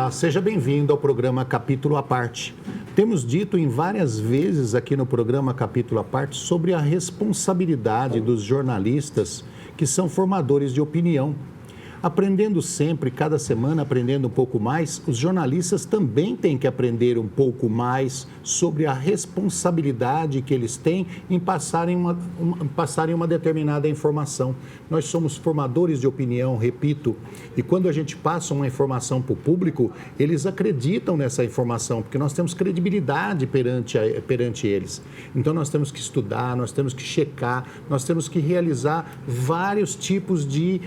Olá, seja bem-vindo ao programa Capítulo à Parte. Temos dito em várias vezes aqui no programa Capítulo à Parte sobre a responsabilidade dos jornalistas que são formadores de opinião. Aprendendo sempre, cada semana aprendendo um pouco mais, os jornalistas também têm que aprender um pouco mais sobre a responsabilidade que eles têm em passarem uma determinada informação. Nós somos formadores de opinião, repito, e quando a gente passa uma informação para o público, eles acreditam nessa informação, porque nós temos credibilidade perante eles. Então nós temos que estudar, nós temos que checar, nós temos que realizar vários tipos de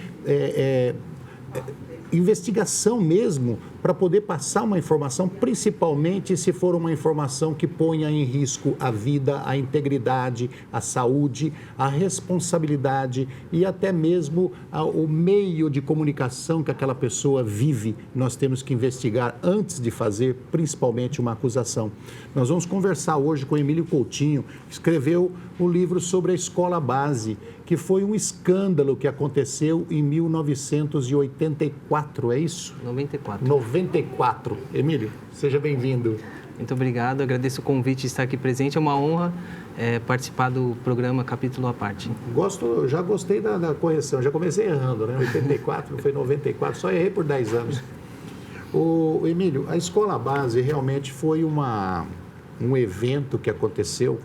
investigação mesmo para poder passar uma informação, principalmente se for uma informação que ponha em risco a vida, a integridade, a saúde, a responsabilidade e até mesmo o meio de comunicação que aquela pessoa vive. Nós temos que investigar antes de fazer, principalmente, uma acusação. Nós vamos conversar hoje com Emílio Coutinho, que escreveu um livro sobre a escola base, que foi um escândalo que aconteceu em 1984, é isso? 94. Emílio, seja bem-vindo. Muito obrigado, agradeço o convite de estar aqui presente, é uma honra participar do programa Capítulo à Parte. Já gostei da correção, já comecei errando, né? 84, foi 94, só errei por 10 anos. Emílio, a escola base realmente foi um evento que aconteceu,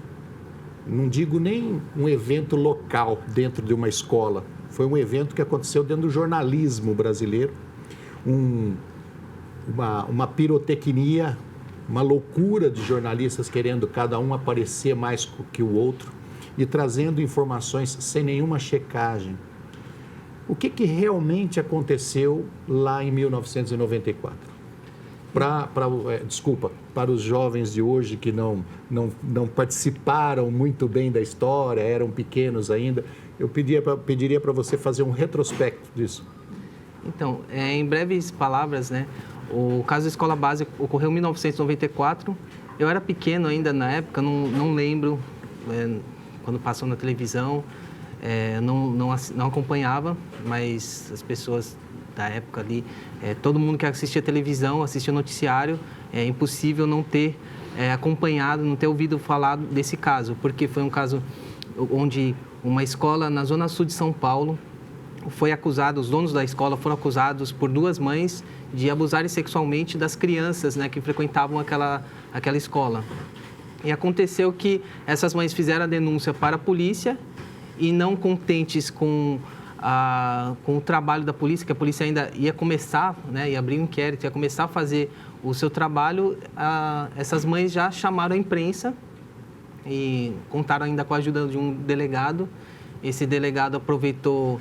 não digo nem um evento local dentro de uma escola, foi um evento que aconteceu dentro do jornalismo brasileiro, uma pirotecnia, uma loucura de jornalistas querendo cada um aparecer mais que o outro e trazendo informações sem nenhuma checagem. O que realmente aconteceu lá em 1994? Para os jovens de hoje que não participaram muito bem da história, eram pequenos ainda, eu pediria para você fazer um retrospecto disso. Então, em breves palavras, né, o caso da escola base ocorreu em 1994. Eu era pequeno ainda na época, não lembro quando passou na televisão, não acompanhava, mas as pessoas da época ali, todo mundo que assistia televisão, assistia noticiário, é impossível não ter acompanhado, não ter ouvido falar desse caso, porque foi um caso onde uma escola na zona sul de São Paulo foi acusada, os donos da escola foram acusados por duas mães de abusarem sexualmente das crianças, né, que frequentavam aquela escola. E aconteceu que essas mães fizeram a denúncia para a polícia e, não contentes com o trabalho da polícia, que a polícia ainda ia começar, né, ia abrir um inquérito, ia começar a fazer o seu trabalho, essas mães já chamaram a imprensa e contaram ainda com a ajuda de um delegado. Esse delegado aproveitou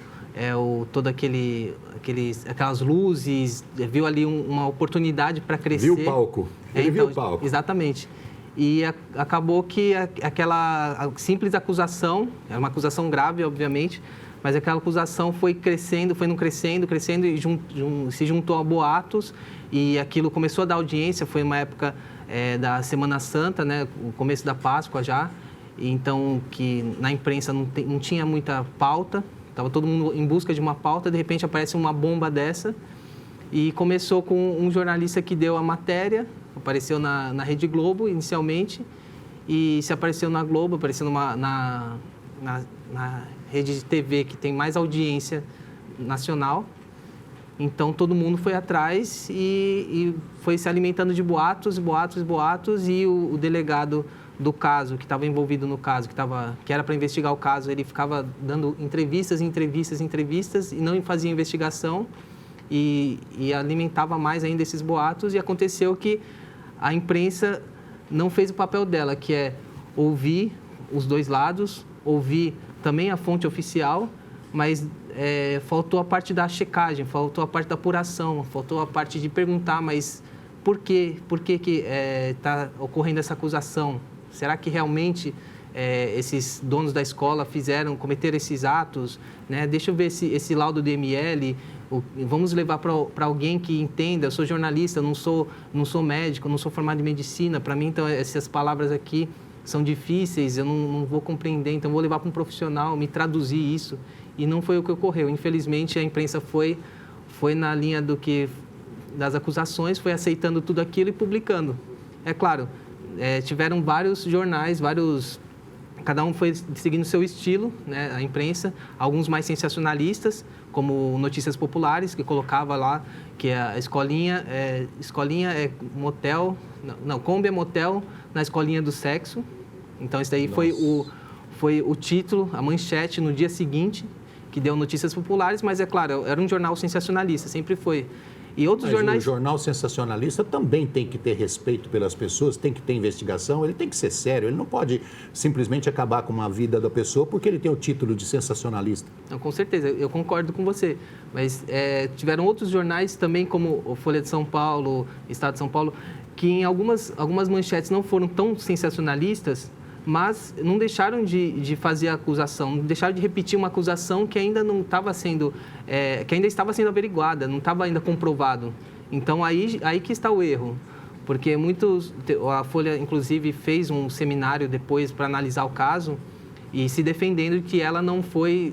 aquelas luzes, viu ali uma oportunidade para crescer. Viu o palco. Viu o palco. Exatamente. E acabou que aquela simples acusação, era uma acusação grave, obviamente, mas aquela acusação foi crescendo e se juntou a boatos e aquilo começou a dar audiência. Foi uma época da Semana Santa, né, o começo da Páscoa já, então que na imprensa não tinha muita pauta, estava todo mundo em busca de uma pauta, de repente aparece uma bomba dessa e começou com um jornalista que deu a matéria, apareceu na Rede Globo inicialmente e se apareceu na Globo, apareceu na rede de TV que tem mais audiência nacional. Então, todo mundo foi atrás e foi se alimentando de boatos e o delegado do caso, que estava envolvido no caso, que era para investigar o caso, ele ficava dando entrevistas e não fazia investigação e alimentava mais ainda esses boatos. E aconteceu que a imprensa não fez o papel dela, que é ouvir os dois lados, ouvir também a fonte oficial, mas faltou a parte da checagem, faltou a parte da apuração, faltou a parte de perguntar, mas por que está ocorrendo essa acusação? Será que realmente esses donos da escola cometeram esses atos? Né? Deixa eu ver esse laudo do ML, vamos levar para alguém que entenda. Eu sou jornalista, não sou médico, não sou formado em medicina. Para mim, então, essas palavras aqui são difíceis, eu não vou compreender, então vou levar para um profissional, me traduzir isso. E não foi o que ocorreu. Infelizmente, a imprensa foi na linha do que das acusações, foi aceitando tudo aquilo e publicando. É claro, tiveram vários jornais, cada um foi seguindo o seu estilo, né, a imprensa, alguns mais sensacionalistas, como Notícias Populares, que colocava lá que a escolinha é motel, não, Kombi é motel na escolinha do sexo. Então, isso daí foi o título, a manchete no dia seguinte, que deu Notícias Populares, mas é claro, era um jornal sensacionalista, sempre foi. E outros jornais... o jornal sensacionalista também tem que ter respeito pelas pessoas, tem que ter investigação, ele tem que ser sério, ele não pode simplesmente acabar com a vida da pessoa porque ele tem o título de sensacionalista. Não, com certeza, eu concordo com você, mas tiveram outros jornais também, como o Folha de São Paulo, Estado de São Paulo, que em algumas manchetes não foram tão sensacionalistas, mas não deixaram de fazer a acusação, não deixaram de repetir uma acusação que ainda não estava sendo, que ainda estava sendo averiguada, não estava ainda comprovado. Então, aí que está o erro, porque a Folha, inclusive, fez um seminário depois para analisar o caso e se defendendo que ela não foi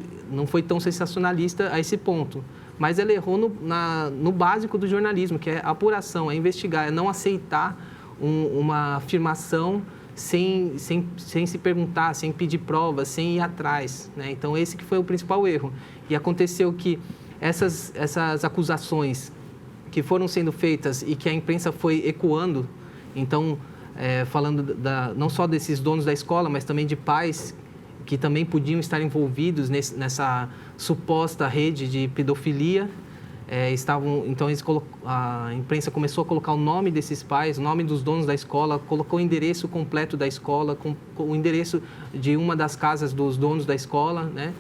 tão sensacionalista a esse ponto. Mas ela errou no básico do jornalismo, que é a apuração, é investigar, é não aceitar uma afirmação sem se perguntar, sem pedir provas, sem ir atrás, né? Então, esse que foi o principal erro. E aconteceu que essas acusações que foram sendo feitas e que a imprensa foi ecoando, então, falando não só desses donos da escola, mas também de pais que também podiam estar envolvidos nessa suposta rede de pedofilia, então a imprensa começou a colocar o nome desses pais, o nome dos donos da escola, colocou o endereço completo da escola, com o endereço de uma das casas dos donos da escola, né?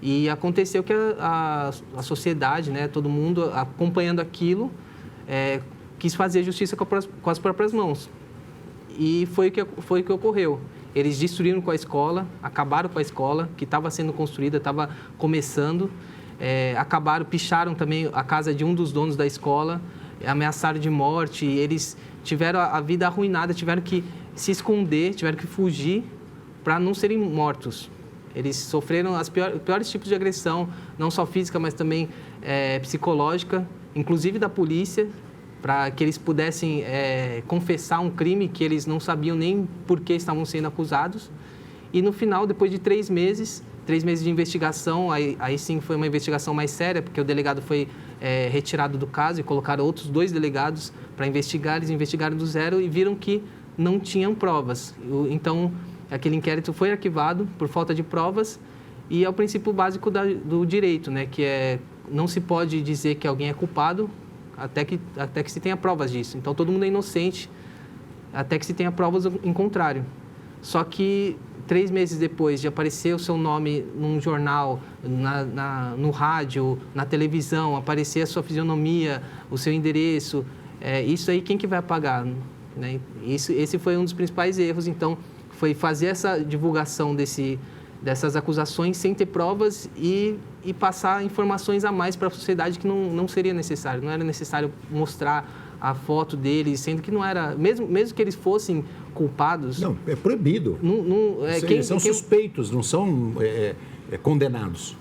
E aconteceu que a sociedade, né, todo mundo acompanhando aquilo, quis fazer justiça com as próprias mãos. E foi o que ocorreu. Eles destruíram com a escola, acabaram com a escola, que estava sendo construída, estava começando. Picharam também a casa de um dos donos da escola, ameaçaram de morte, eles tiveram a vida arruinada, tiveram que se esconder, tiveram que fugir para não serem mortos. Eles sofreram os piores tipos de agressão, não só física, mas também psicológica, inclusive da polícia, para que eles pudessem confessar um crime que eles não sabiam nem por que estavam sendo acusados. E no final, depois de 3 meses de investigação, aí sim foi uma investigação mais séria, porque o delegado foi retirado do caso e colocaram outros 2 delegados para investigar. Eles investigaram do zero e viram que não tinham provas. Então, aquele inquérito foi arquivado por falta de provas e é o princípio básico do direito, né? Que não se pode dizer que alguém é culpado até que se tenha provas disso. Então, todo mundo é inocente até que se tenha provas em contrário. Só que 3 meses depois de aparecer o seu nome num jornal, no rádio, na televisão, aparecer a sua fisionomia, o seu endereço, isso aí quem que vai pagar? Né? Esse foi um dos principais erros. Então, foi fazer essa divulgação dessas acusações sem ter provas e passar informações a mais para a sociedade que não seria necessário. Não era necessário mostrar a foto deles, sendo que não era... Mesmo que eles fossem culpados... Não, é proibido. Eles são suspeitos, não são condenados.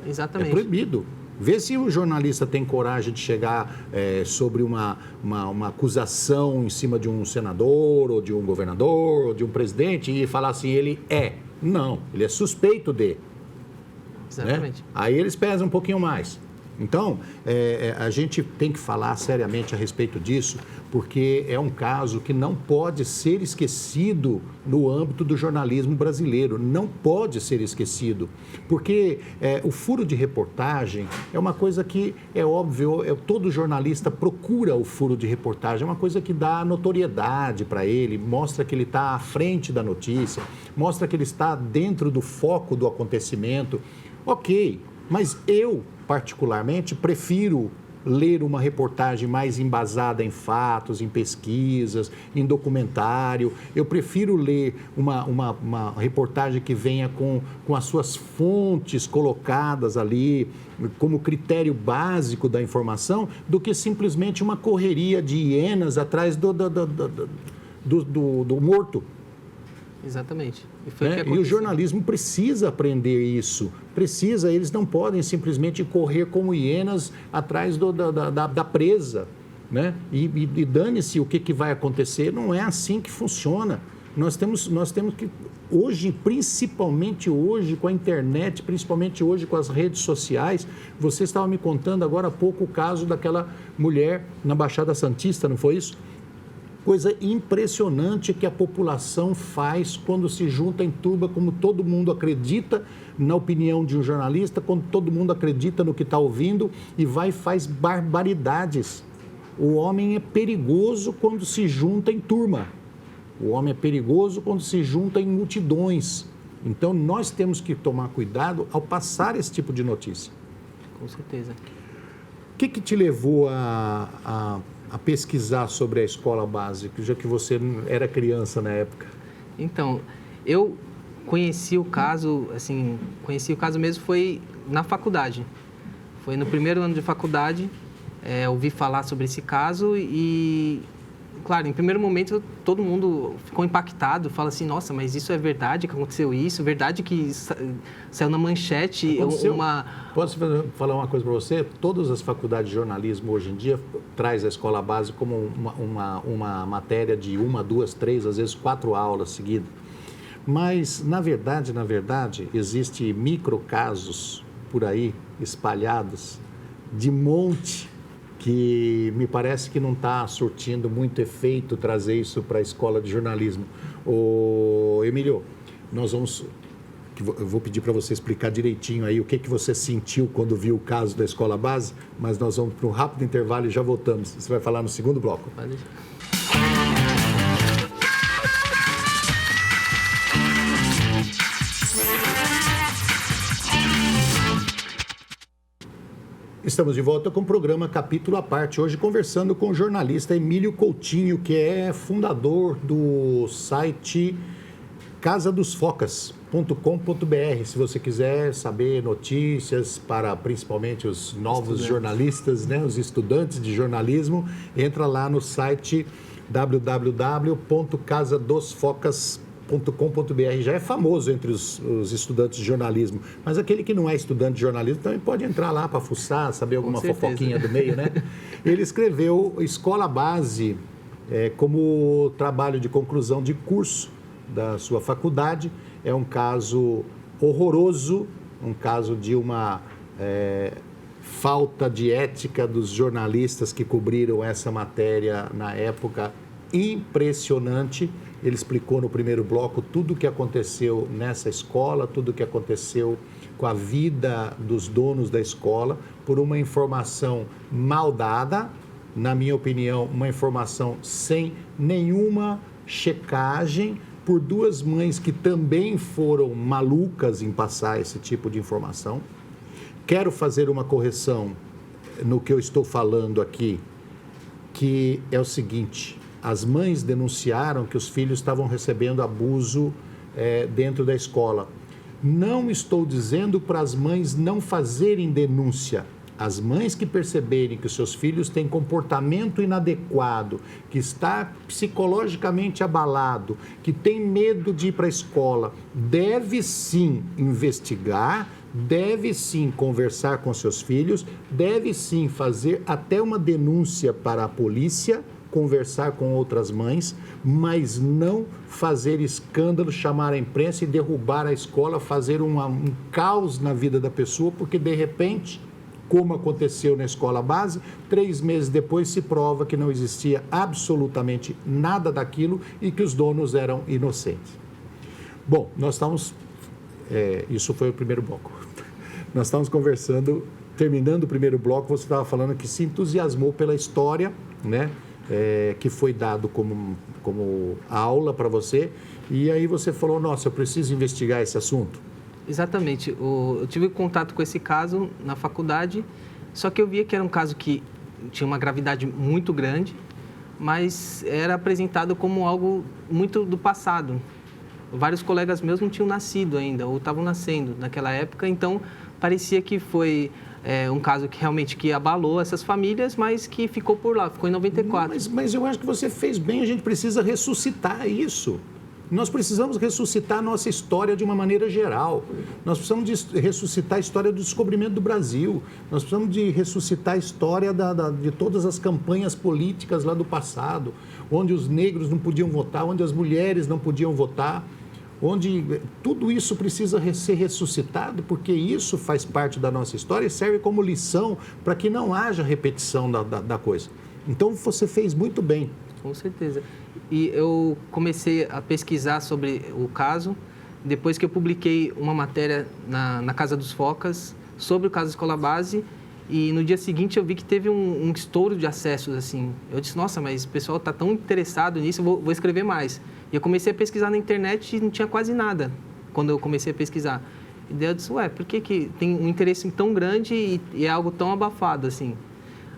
Exatamente. É proibido. Vê se o jornalista tem coragem de chegar sobre uma acusação em cima de um senador, ou de um governador, ou de um presidente e falar assim, ele é. Não, ele é suspeito de. Exatamente. Né? Aí eles pesam um pouquinho mais. Então, a gente tem que falar seriamente a respeito disso, porque é um caso que não pode ser esquecido no âmbito do jornalismo brasileiro. Não pode ser esquecido, porque o furo de reportagem é uma coisa que é óbvio, todo jornalista procura o furo de reportagem, é uma coisa que dá notoriedade para ele, mostra que ele está à frente da notícia, mostra que ele está dentro do foco do acontecimento. Ok, mas eu, particularmente, prefiro ler uma reportagem mais embasada em fatos, em pesquisas, em documentário. Eu prefiro ler uma reportagem que venha com as suas fontes colocadas ali como critério básico da informação do que simplesmente uma correria de hienas atrás do morto. Exatamente. E o jornalismo precisa aprender isso. Eles não podem simplesmente correr como hienas atrás da presa. né? E dane-se o que vai acontecer. Não é assim que funciona. Nós temos que, hoje, principalmente hoje com a internet, principalmente hoje com as redes sociais, você estava me contando agora há pouco o caso daquela mulher na Baixada Santista, não foi isso? Coisa impressionante que a população faz quando se junta em turma, como todo mundo acredita na opinião de um jornalista, quando todo mundo acredita no que está ouvindo e vai e faz barbaridades. O homem é perigoso quando se junta em turma. O homem é perigoso quando se junta em multidões. Então, nós temos que tomar cuidado ao passar esse tipo de notícia. Com certeza. O que te levou a pesquisar sobre a escola básica, já que você era criança na época? Então, eu conheci o caso mesmo foi na faculdade. Foi no primeiro ano de faculdade, ouvi falar sobre esse caso e, claro, em primeiro momento todo mundo ficou impactado, fala assim, nossa, mas isso é verdade que aconteceu isso? Verdade que saiu na manchete uma... Posso falar uma coisa para você? Todas as faculdades de jornalismo hoje em dia traz a escola básica como uma matéria de 1, 2, 3, às vezes 4 aulas seguidas. Mas, na verdade, existem microcasos por aí, espalhados, de monte, que me parece que não está surtindo muito efeito trazer isso para a escola de jornalismo. Emílio, eu vou pedir para você explicar direitinho aí o que você sentiu quando viu o caso da escola base, mas nós vamos para um rápido intervalo e já voltamos. Você vai falar no segundo bloco. Pode. Estamos de volta com o programa Capítulo à Parte, hoje conversando com o jornalista Emílio Coutinho, que é fundador do site casadosfocas.com.br. Se você quiser saber notícias para principalmente os novos jornalistas, né, os estudantes de jornalismo, entra lá no site www.casadosfocas.com.br. Já é famoso entre os estudantes de jornalismo, mas aquele que não é estudante de jornalismo também pode entrar lá para fuçar, saber alguma fofoquinha do meio, né? Ele escreveu Escola Base como trabalho de conclusão de curso da sua faculdade. É um caso horroroso, um caso de uma falta de ética dos jornalistas que cobriram essa matéria na época, impressionante. Ele explicou no primeiro bloco tudo o que aconteceu nessa escola, tudo o que aconteceu com a vida dos donos da escola, por uma informação mal dada, na minha opinião, uma informação sem nenhuma checagem, por duas mães que também foram malucas em passar esse tipo de informação. Quero fazer uma correção no que eu estou falando aqui, que é o seguinte: as mães denunciaram que os filhos estavam recebendo abuso dentro da escola. Não estou dizendo para as mães não fazerem denúncia. As mães que perceberem que os seus filhos têm comportamento inadequado, que está psicologicamente abalado, que tem medo de ir para a escola, deve sim investigar, deve sim conversar com seus filhos, deve sim fazer até uma denúncia para a polícia, conversar com outras mães, mas não fazer escândalo, chamar a imprensa e derrubar a escola, fazer um caos na vida da pessoa, porque de repente, como aconteceu na escola base, 3 meses depois se prova que não existia absolutamente nada daquilo e que os donos eram inocentes. Bom, nós estamos... isso foi o primeiro bloco. Nós estamos conversando, terminando o primeiro bloco, você estava falando que se entusiasmou pela história, né? Que foi dado como aula para você, e aí você falou, nossa, eu preciso investigar esse assunto. Exatamente. Eu tive contato com esse caso na faculdade, só que eu via que era um caso que tinha uma gravidade muito grande, mas era apresentado como algo muito do passado. Vários colegas meus não tinham nascido ainda, ou estavam nascendo naquela época, então parecia que foi um caso que realmente abalou essas famílias, mas que ficou por lá, ficou em 94. Mas eu acho que você fez bem, a gente precisa ressuscitar isso. Nós precisamos ressuscitar a nossa história de uma maneira geral. Nós precisamos de ressuscitar a história do descobrimento do Brasil. Nós precisamos de ressuscitar a história de todas as campanhas políticas lá do passado, onde os negros não podiam votar, onde as mulheres não podiam votar, onde tudo isso precisa ser ressuscitado, porque isso faz parte da nossa história e serve como lição para que não haja repetição da coisa. Então, você fez muito bem. Com certeza. E eu comecei a pesquisar sobre o caso depois que eu publiquei uma matéria na Casa dos Focas sobre o caso Escola Base, e no dia seguinte eu vi que teve um estouro de acessos, assim. Eu disse, nossa, mas o pessoal está tão interessado nisso, eu vou escrever mais. E eu comecei a pesquisar na internet e não tinha quase nada quando eu comecei a pesquisar. E daí eu disse, por que tem um interesse tão grande e é algo tão abafado, assim?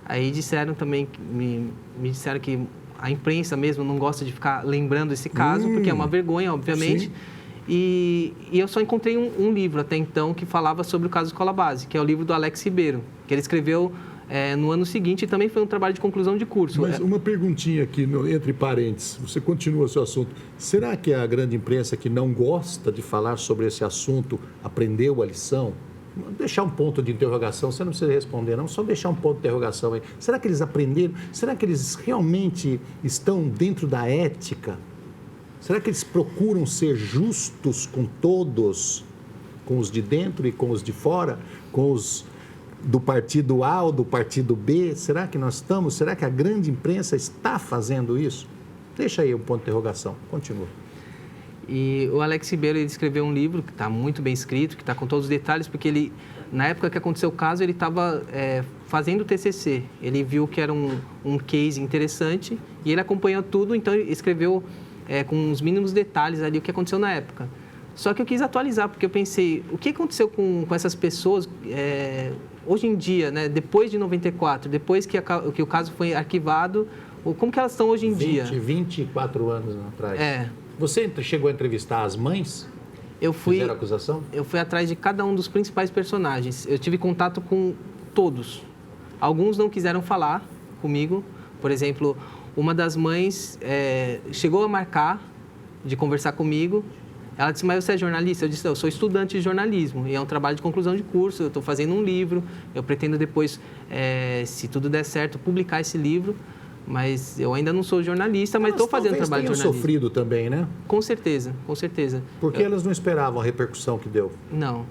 Aí disseram também, me disseram que a imprensa mesmo não gosta de ficar lembrando esse caso, porque é uma vergonha, obviamente. Sim. E eu só encontrei um livro até então que falava sobre o caso Escola Base, que é o livro do Alex Ribeiro, que ele escreveu no ano seguinte e também foi um trabalho de conclusão de curso. Mas uma perguntinha aqui, entre parênteses, você continua o seu assunto. Será que a grande imprensa que não gosta de falar sobre esse assunto aprendeu a lição? Deixar um ponto de interrogação, você não precisa responder, não, só deixar um ponto de interrogação aí. Será que eles aprenderam? Será que eles realmente estão dentro da ética? Será que eles procuram ser justos com todos, com os de dentro e com os de fora, com os do partido A ou do partido B? Será que nós estamos? Será que a grande imprensa está fazendo isso? Deixa aí um ponto de interrogação, continua. E o Alex Ribeiro, ele escreveu um livro que está muito bem escrito, que está com todos os detalhes, porque ele, na época que aconteceu o caso, ele estava fazendo o TCC. Ele viu que era um case interessante e ele acompanhou tudo, então ele escreveu com os mínimos detalhes ali o que aconteceu na época. Só que eu quis atualizar, porque eu pensei, o que aconteceu com essas pessoas hoje em dia, né, depois de 94, depois que o caso foi arquivado, como que elas estão hoje em dia? 24 anos atrás. Você chegou a entrevistar as mães? Fizeram a acusação? Eu fui atrás de cada um dos principais personagens. Eu tive contato com todos. Alguns não quiseram falar comigo. Por exemplo, uma das mães chegou a marcar de conversar comigo. Ela disse, mas você é jornalista? Eu disse, eu sou estudante de jornalismo e é um trabalho de conclusão de curso. Eu estou fazendo um livro. Eu pretendo depois, se tudo der certo, publicar esse livro. Mas eu ainda não sou jornalista, mas estou fazendo trabalho de jornalismo. Sofrido também, né? Com certeza, com certeza. Porque elas não esperavam a repercussão que deu? Não.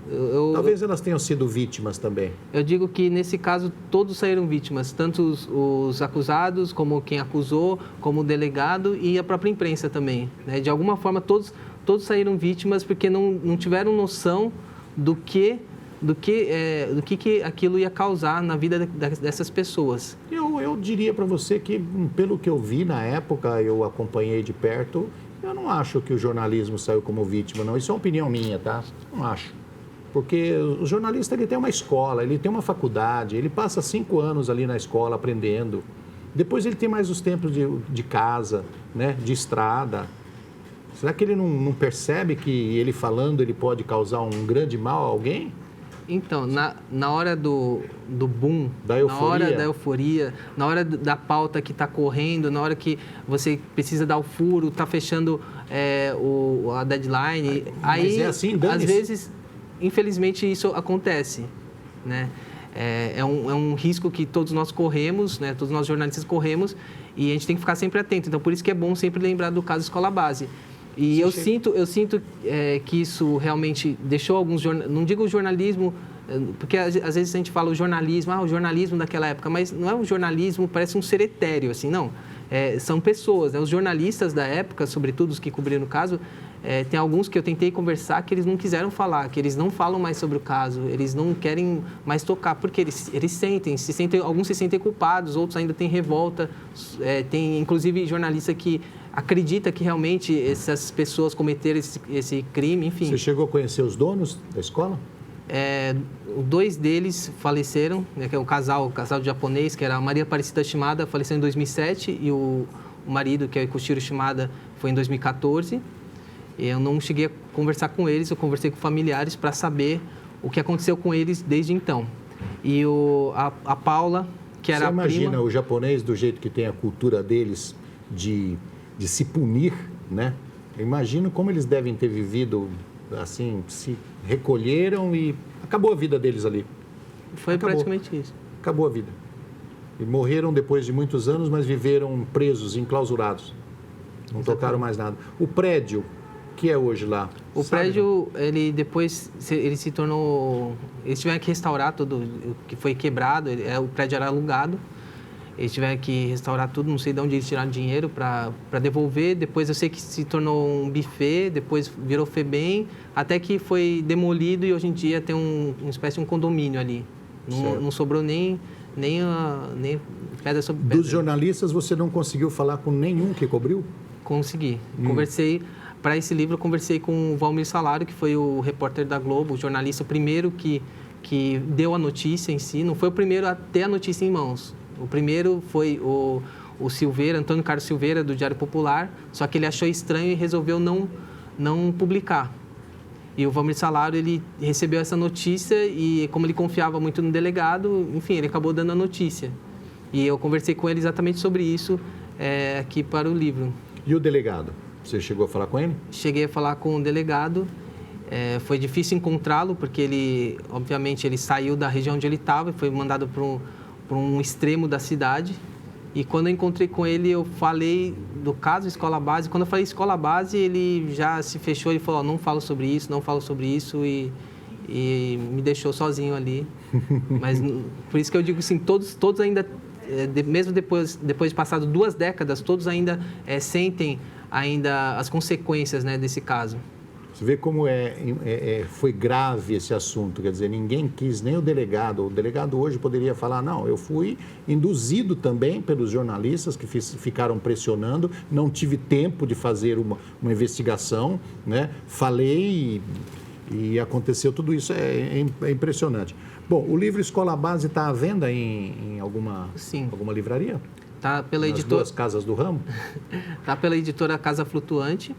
Talvez elas tenham sido vítimas também. Eu digo que, nesse caso, todos saíram vítimas. Tanto os acusados, como quem acusou, como o delegado e a própria imprensa também, né? De alguma forma, todos saíram vítimas porque não tiveram noção do que aquilo ia causar na vida dessas pessoas. Eu diria para você que, pelo que eu vi na época, eu acompanhei de perto, eu não acho que o jornalismo saiu como vítima, não. Isso é uma opinião minha, tá? Não acho. Porque o jornalista, ele tem uma escola, ele tem uma faculdade, ele passa 5 anos ali na escola aprendendo. Depois ele tem mais os tempos de casa, né? De estrada. Será que ele não percebe que ele falando, ele pode causar um grande mal a alguém? Então, na hora do boom, da euforia. Na hora da euforia, na hora da pauta que está correndo, na hora que você precisa dar o furo, está fechando a deadline, aí, assim, às vezes, infelizmente, isso acontece, né? É um risco que todos nós corremos, né? Todos nós jornalistas corremos, e a gente tem que ficar sempre atento. Então, por isso que é bom sempre lembrar do caso Escola Base. E eu sinto que isso realmente deixou alguns jornalistas, não digo o jornalismo, porque às vezes a gente fala o jornalismo daquela época, mas não é um jornalismo, parece um ser etéreo, assim, não. São pessoas, né? Os jornalistas da época, sobretudo os que cobriram o caso, tem alguns que eu tentei conversar que eles não quiseram falar, que eles não falam mais sobre o caso, eles não querem mais tocar, porque eles alguns se sentem culpados, outros ainda têm revolta, tem inclusive jornalista que acredita que realmente essas pessoas cometeram esse crime, enfim. Você chegou a conhecer os donos da escola? 2 deles faleceram, né, que é um casal de japonês, que era a Maria Aparecida Shimada, faleceu em 2007, e o marido, que é o Ikushiro Shimada, foi em 2014. Eu não cheguei a conversar com eles, eu conversei com familiares para saber o que aconteceu com eles desde então. E a Paula, que era a prima... Você imagina o japonês, do jeito que tem a cultura deles de se punir, né? Eu imagino como eles devem ter vivido, assim, se recolheram e acabou a vida deles ali. Foi praticamente isso. Acabou a vida. E morreram depois de muitos anos, mas viveram presos, enclausurados. Não tocaram mais nada. O prédio, que é hoje lá? O prédio, ele depois, ele se tornou... Eles tiveram que restaurar tudo o que foi quebrado, o prédio era alugado. Eles tiveram que restaurar tudo, não sei de onde eles tiraram dinheiro para devolver. Depois eu sei que se tornou um buffet, depois virou FEBEM, até que foi demolido e hoje em dia tem uma espécie de um condomínio ali. Não sobrou nem pedra sobre pedra. Dos jornalistas, você não conseguiu falar com nenhum que cobriu? Consegui. Conversei, para esse livro, eu conversei com o Valmir Salário, que foi o repórter da Globo, o jornalista, o primeiro que deu a notícia em si. Não foi o primeiro a ter a notícia em mãos. O primeiro foi o Silveira, Antônio Carlos Silveira, do Diário Popular, só que ele achou estranho e resolveu não publicar. E o Valmir Salário, ele recebeu essa notícia e, como ele confiava muito no delegado, enfim, ele acabou dando a notícia. E eu conversei com ele exatamente sobre isso aqui para o livro. E o delegado? Você chegou a falar com ele? Cheguei a falar com o delegado. Foi difícil encontrá-lo, porque ele, obviamente, ele saiu da região onde ele estava e foi mandado para um extremo da cidade. E quando eu encontrei com ele, eu falei do caso Escola Base. Quando eu falei Escola Base, ele já se fechou e falou, não falo sobre isso, e me deixou sozinho ali. Mas por isso que eu digo assim, todos ainda, mesmo depois de passado 2 décadas, todos ainda sentem ainda as consequências, né, desse caso. Você vê como foi grave esse assunto, quer dizer, ninguém quis, nem o delegado. O delegado hoje poderia falar, não, eu fui induzido também pelos jornalistas que ficaram pressionando, não tive tempo de fazer uma investigação, né? Falei e aconteceu tudo isso, é impressionante. Bom, o livro Escola Base está à venda em alguma livraria? Está pela Nas editora... 2 casas do ramo? Está pela editora Casa Flutuante.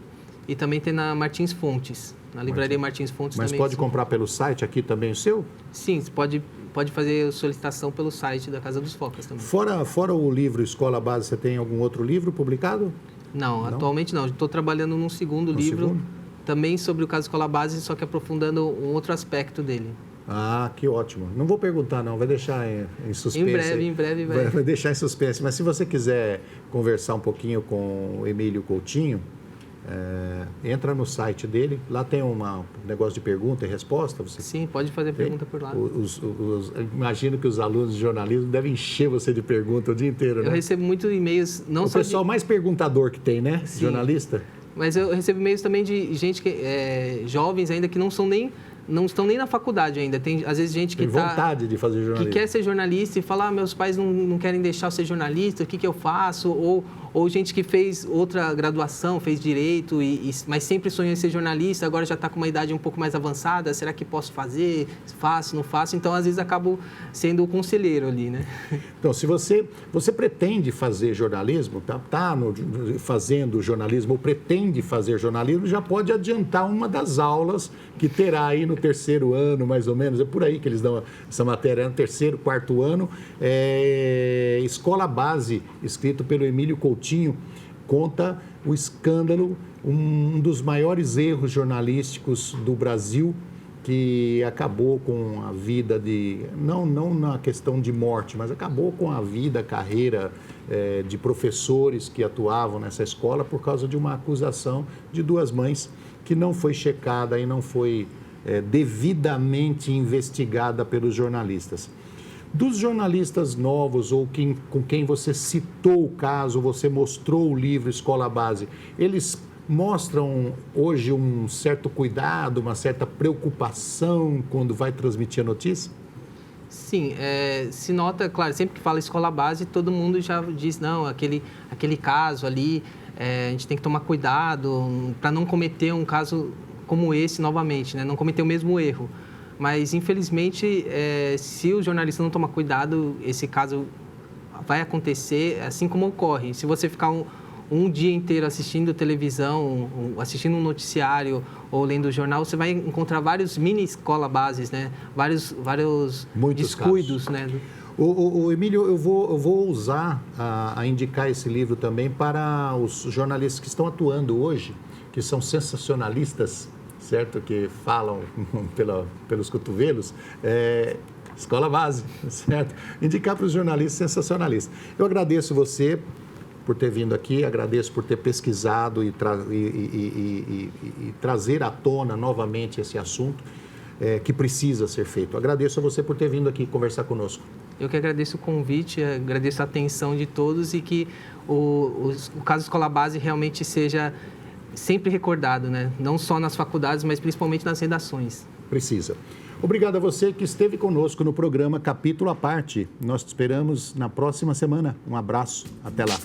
E também tem na Martins Fontes, na livraria Martins Fontes. Mas também, pode comprar pelo site aqui também o seu? Sim, você pode fazer solicitação pelo site da Casa dos Focas também. Fora o livro Escola Base, você tem algum outro livro publicado? Não? Atualmente não. Estou trabalhando num segundo livro, também sobre o caso Escola Base, só que aprofundando um outro aspecto dele. Ah, que ótimo. Não vou perguntar não, vai deixar em suspense. Em breve vai. Vai deixar em suspense. Mas se você quiser conversar um pouquinho com o Emílio Coutinho, entra no site dele, lá tem um negócio de pergunta e resposta. Sim, pode fazer pergunta por lá. Imagino que os alunos de jornalismo devem encher você de perguntas o dia inteiro, né? Eu recebo muitos e-mails, o pessoal mais perguntador que tem, né? Sim. Jornalista. Mas eu recebo e-mails também de gente jovens ainda que não estão nem na faculdade ainda. Tem, às vezes, gente que tem vontade de fazer jornalismo. Que quer ser jornalista e fala, meus pais não querem deixar eu ser jornalista, o que eu faço? Ou gente que fez outra graduação, fez direito, mas sempre sonhou em ser jornalista, agora já está com uma idade um pouco mais avançada, será que posso fazer? Faço, não faço? Então, às vezes, acabo sendo o conselheiro ali, né? Então, se você pretende fazer jornalismo, fazendo jornalismo ou pretende fazer jornalismo, já pode adiantar uma das aulas que terá aí no 3º ano, mais ou menos, é por aí que eles dão essa matéria, no 3º, 4º ano, Escola Base, escrito pelo Emílio Coutinho, conta o escândalo, um dos maiores erros jornalísticos do Brasil, que acabou com a vida não na questão de morte, mas acabou com a vida, a carreira de professores que atuavam nessa escola por causa de uma acusação de 2 mães que não foi checada e não foi devidamente investigada pelos jornalistas. Dos jornalistas novos ou com quem você citou o caso, você mostrou o livro Escola Base, eles mostram hoje um certo cuidado, uma certa preocupação quando vai transmitir a notícia? Sim, se nota, claro, sempre que fala Escola Base, todo mundo já diz, não, aquele caso ali, a gente tem que tomar cuidado para não cometer um caso como esse novamente, né? Não cometer o mesmo erro. Mas, infelizmente, se o jornalista não tomar cuidado, esse caso vai acontecer assim como ocorre. Se você ficar um dia inteiro assistindo televisão, assistindo um noticiário ou lendo o jornal, você vai encontrar vários mini escola bases, né? Vários muitos descuidos, casos, né? O Emílio, eu vou usar a indicar esse livro também para os jornalistas que estão atuando hoje, que são sensacionalistas, certo? Que falam pelos cotovelos, escola base, certo? Indicar para os jornalistas sensacionalistas. Eu agradeço você por ter vindo aqui, agradeço por ter pesquisado e trazer à tona novamente esse assunto que precisa ser feito. Agradeço a você por ter vindo aqui conversar conosco. Eu que agradeço o convite, agradeço a atenção de todos e que o caso Escola Base realmente seja sempre recordado, né? Não só nas faculdades, mas principalmente nas redações. Precisa. Obrigado a você que esteve conosco no programa Capítulo à Parte. Nós te esperamos na próxima semana. Um abraço. Até lá.